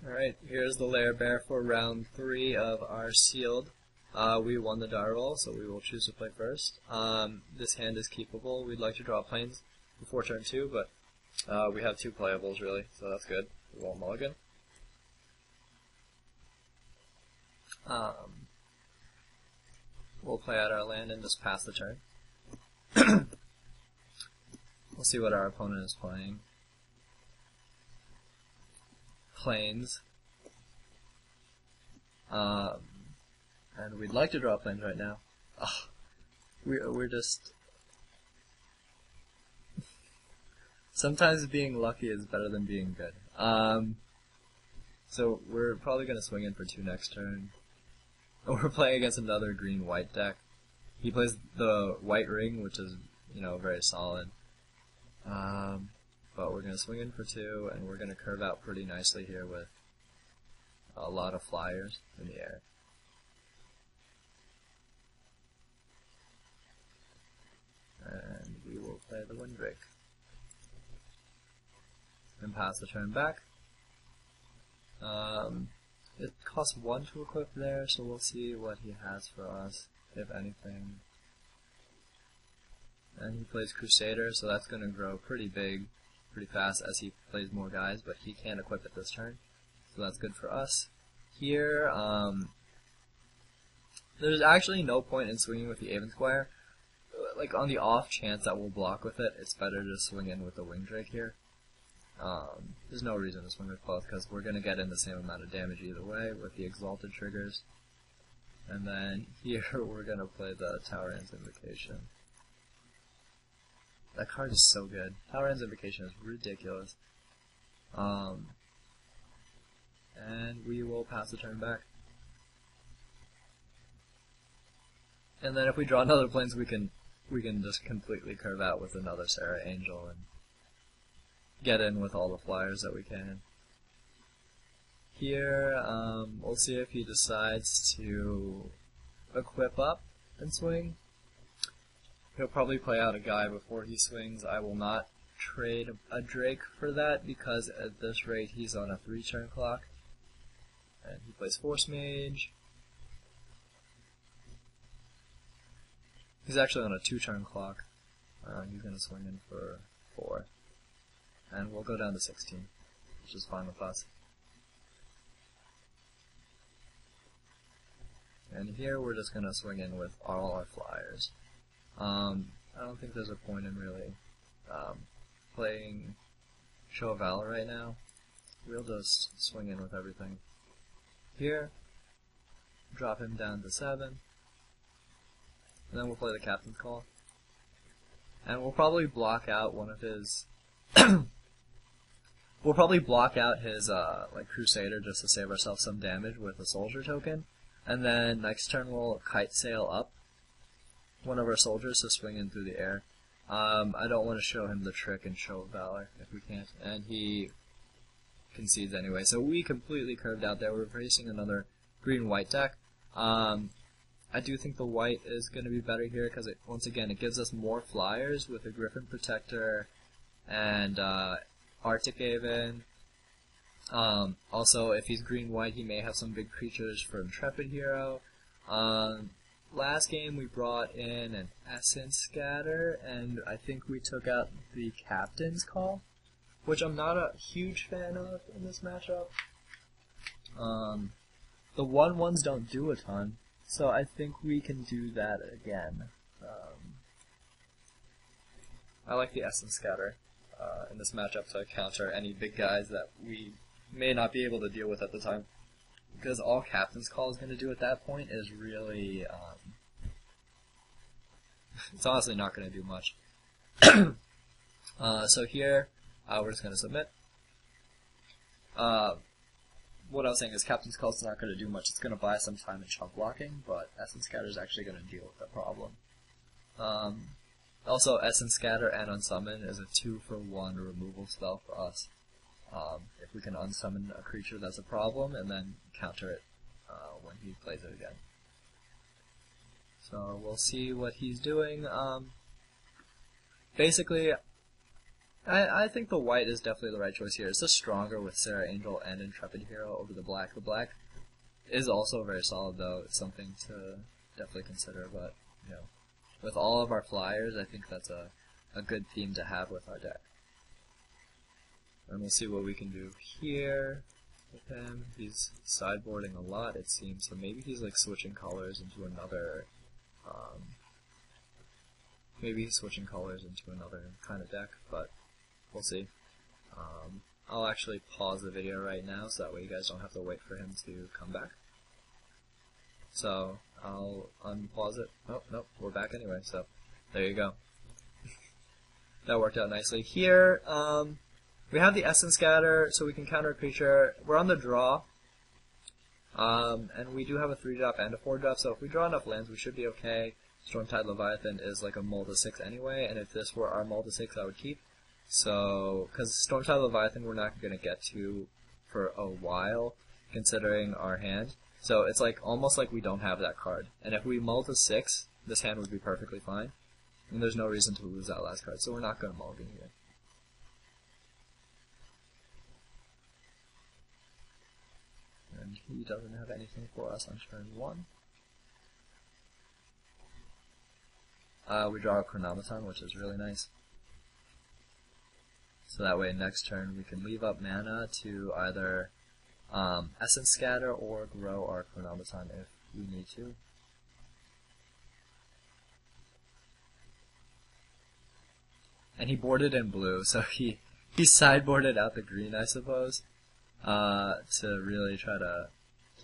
Alright, here's the lehrbehr for round 3 of our sealed. We won the die roll, so we will choose to play first. This hand is keepable. We'd like to draw planes before turn 2, but we have 2 playables really, so that's good. We won't mulligan. We'll play out our land and just pass the turn. We'll see what our opponent is playing. Planes. And we'd like to draw planes right now. We're just... Sometimes being lucky is better than being good. So we're probably going to swing in for 2 next turn. We're playing against another green-white deck. He plays the white ring, which is, you know, very solid. But we're going to swing in for 2, and we're going to curve out pretty nicely here with a lot of flyers in the air. And we will play the Windrake. And pass the turn back. It costs 1 to equip there, so we'll see what he has for us, if anything. And he plays Crusader, so that's going to grow pretty big, pretty fast as he plays more guys, but he can't equip it this turn, so that's good for us. Here, there's actually no point in swinging with the Avacyn. Like, on the off chance that we'll block with it, it's better to swing in with the Windrake here. There's no reason to swing with both, because we're going to get in the same amount of damage either way with the Exalted triggers. And then here we're going to play the Tower-End's Invocation. That card is so good. Tower-End's Invocation is ridiculous. And we will pass the turn back. And then if we draw another planes, we can just completely curve out with another Sarah Angel and get in with all the flyers that we can. Here, we'll see if he decides to equip up and swing. He'll probably play out a guy before he swings. I will not trade a Drake for that, because at this rate he's on a 3-turn clock. And he plays Force Mage. He's actually on a 2-turn clock. He's going to swing in for 4. And we'll go down to 16, which is fine with us. And here we're just going to swing in with all our flyers. I don't think there's a point in really playing Show of Valor right now. We'll just swing in with everything. Here, drop him down to 7. And then we'll play the Captain's Call. And we'll probably block out one of his... We'll probably block out his like Crusader just to save ourselves some damage with a Soldier token. And then next turn we'll Kite Sail up one of our soldiers to swing in through the air. I don't want to show him the trick and Show of Valor if we can't. And he concedes anyway. So we completely curved out there. We're facing another green-white deck. I do think the white is going to be better here because, once again, it gives us more flyers with a Griffin Protector and Arctic Haven. Also, if he's green-white, he may have some big creatures for Intrepid Hero. Last game we brought in an Essence Scatter, and I think we took out the Captain's Call, which I'm not a huge fan of in this matchup. The 1/1s don't do a ton, so I think we can do that again. I like the Essence Scatter in this matchup to counter any big guys that we may not be able to deal with at the time. Because all Captain's Call is going to do at that point is really... it's honestly not going to do much. So here, we're just going to submit. What I was saying is Captain's Call is not going to do much. It's going to buy some time in chump blocking, but Essence Scatter is actually going to deal with that problem. Also, Essence Scatter and Unsummon is a 2-for-1 removal spell for us. If we can unsummon a creature, that's a problem, and then counter it when he plays it again. So we'll see what he's doing. Basically, I think the white is definitely the right choice here. It's just stronger with Sarah Angel and Intrepid Hero over the black. The black is also very solid, though. It's something to definitely consider, but, you know, with all of our flyers, I think that's a good theme to have with our deck. And we'll see what we can do here with him. He's sideboarding a lot, it seems, so maybe he's like switching colors into another, kind of deck, but we'll see. I'll actually pause the video right now, so that way you guys don't have to wait for him to come back. So, I'll unpause it. Oh, nope, we're back anyway, so there you go. That worked out nicely. Here, we have the Essence Scatter, so we can counter a creature. We're on the draw, and we do have a 3-drop and a 4-drop, so if we draw enough lands, we should be okay. Stormtide Leviathan is like a mold of 6 anyway, and if this were our mold of 6, I would keep. So, because Stormtide Leviathan we're not going to get to for a while, considering our hand. So it's like almost like we don't have that card. And if we mull to 6, this hand would be perfectly fine. And there's no reason to lose that last card, so we're not going to mulligan here. And he doesn't have anything for us on turn 1. We draw a Chronomaton, which is really nice. So that way next turn we can leave up mana to either Essence Scatter or grow our Chronomaton if we need to. And he boarded in blue, so he sideboarded out the green, I suppose, to really try to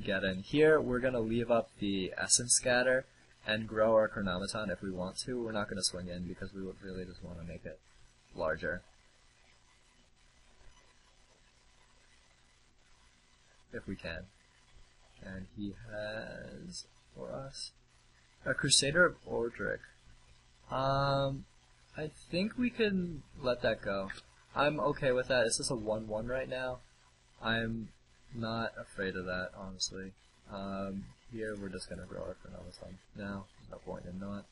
get in. Here, we're going to leave up the Essence Scatter and grow our Chronomaton if we want to. We're not going to swing in because we would really just want to make it larger. If we can. And he has, for us, a Crusader of Ordric. I think we can let that go. I'm okay with that. It's just a 1-1 right now. I'm not afraid of that, honestly. Here we're just going to grow our Chronomaton. No, there's no point in not.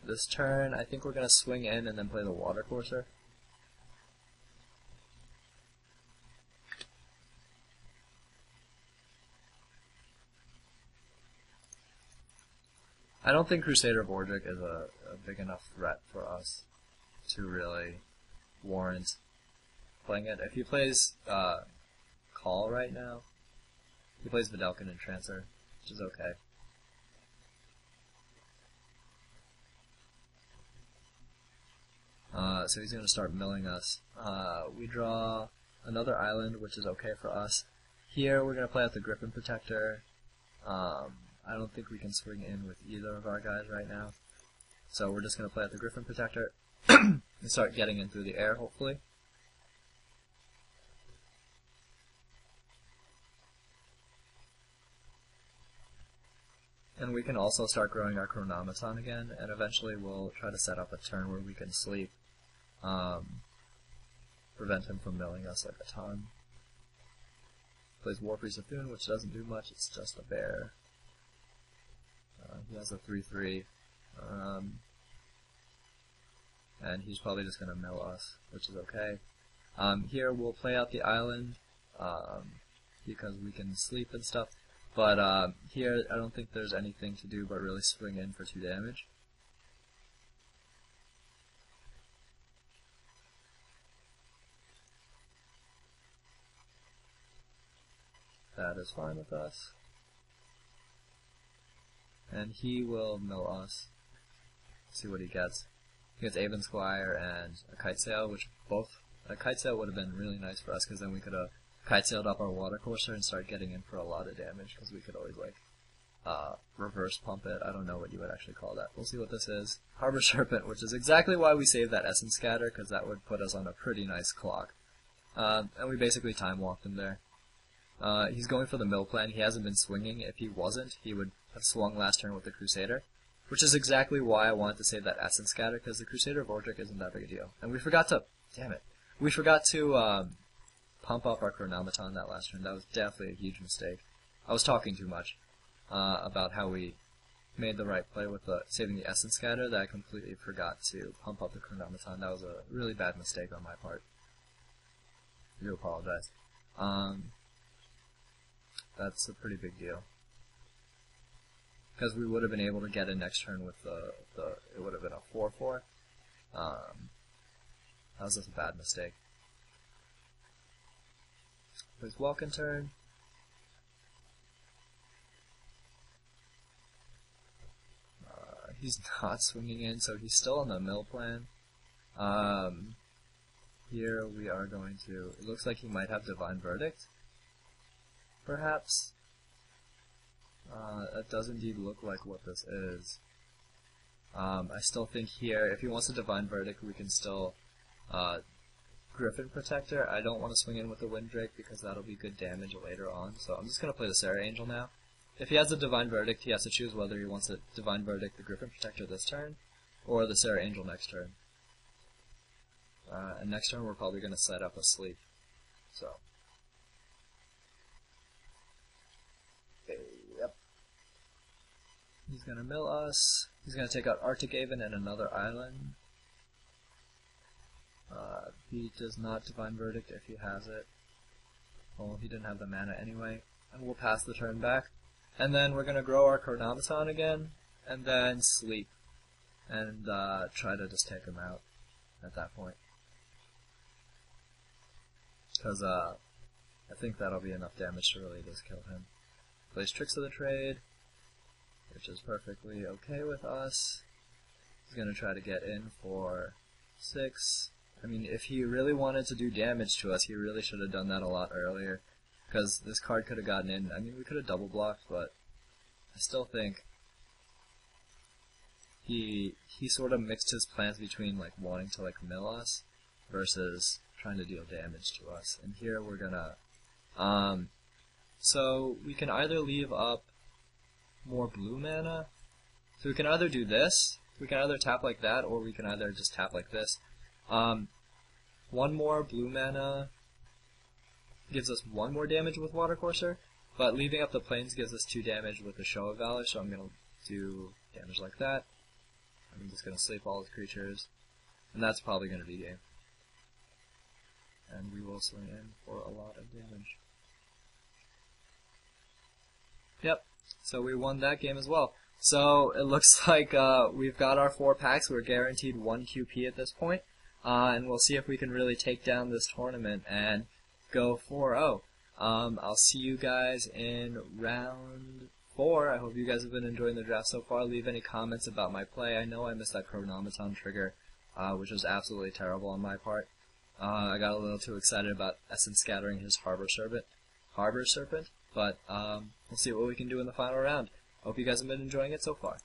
This turn, I think we're going to swing in and then play the Watercourser. I don't think Crusader of Ordric is a big enough threat for us to really warrant playing it. If he plays Call right now, he plays Vidalcan and Trancer, which is okay. So he's going to start milling us. We draw another island, which is okay for us. Here we're going to play out the Griffin Protector. I don't think we can swing in with either of our guys right now. So we're just going to play out the Griffin Protector and start getting in through the air, hopefully. And we can also start growing our Chronomaton again, and eventually we'll try to set up a turn where we can sleep. Prevent him from milling us like a ton. Plays Warfree Zethune, which doesn't do much, it's just a bear. He has a 3/3, and he's probably just going to mill us, which is okay. Here we'll play out the island, because we can sleep and stuff, but here I don't think there's anything to do but really swing in for 2 damage. That is fine with us. And he will mill us. See what he gets. He gets Avon Squire and a Kite Sail, which a Kite Sail would have been really nice for us, because then we could have Kite Sailed up our Watercourser and start getting in for a lot of damage, because we could always, like, reverse pump it. I don't know what you would actually call that. We'll see what this is. Harbor Serpent, which is exactly why we saved that Essence Scatter, because that would put us on a pretty nice clock. And we basically time-walked him there. He's going for the mill plan. He hasn't been swinging. If he wasn't, he would have swung last turn with the Crusader, which is exactly why I wanted to save that Essence Scatter, because the Crusader of Ordric isn't that big a deal. And we forgot to, we forgot to pump up our Chronomaton that last turn. That was definitely a huge mistake. I was talking too much about how we made the right play with saving the Essence Scatter that I completely forgot to pump up the Chronometon. That was a really bad mistake on my part. I do apologize. That's a pretty big deal. Because we would have been able to get it next turn with it would have been a 4/4. That was just a bad mistake. Plays Welkin turn. He's not swinging in, so he's still on the mill plan. Here we are going to... It looks like he might have Divine Verdict, perhaps. That does indeed look like what this is. I still think here, if he wants a Divine Verdict, we can still Griffin Protector. I don't want to swing in with the Windrake because that'll be good damage later on, so I'm just going to play the Serra Angel now. If he has a Divine Verdict, he has to choose whether he wants a Divine Verdict the Griffin Protector this turn, or the Serra Angel next turn. And next turn we're probably going to set up a Sleep. So. Okay, yep. He's going to mill us. He's going to take out Arctic Haven and another island. He does not Divine Verdict if he has it. Well, he didn't have the mana anyway. And we'll pass the turn back. And then we're going to grow our Chronometon again, and then sleep, and try to just take him out at that point. Because I think that'll be enough damage to really just kill him. Plays Tricks of the Trade, which is perfectly okay with us. He's going to try to get in for 6. I mean, if he really wanted to do damage to us, he really should have done that a lot earlier. Because this card could have gotten in. I mean, we could have double blocked, but I still think he sort of mixed his plans between like wanting to like mill us versus trying to deal damage to us. And here we're gonna so we can either leave up more blue mana. So we can either do this, we can either tap like that, or we can either just tap like this. One more blue mana gives us 1 more damage with Watercourser, but leaving up the plains gives us 2 damage with the Show of Valor, so I'm going to do damage like that. I'm just going to sleep all his creatures, and that's probably going to be game. And we will swing in for a lot of damage. Yep, so we won that game as well. So it looks like we've got our 4 packs. We're guaranteed 1 QP at this point, and we'll see if we can really take down this tournament and go 4-0. I'll see you guys in round 4. I hope you guys have been enjoying the draft so far. Leave any comments about my play. I know I missed that Chronometon trigger, which was absolutely terrible on my part. I got a little too excited about Essence Scattering his Harbor Serpent, but we'll see what we can do in the final round. Hope you guys have been enjoying it so far.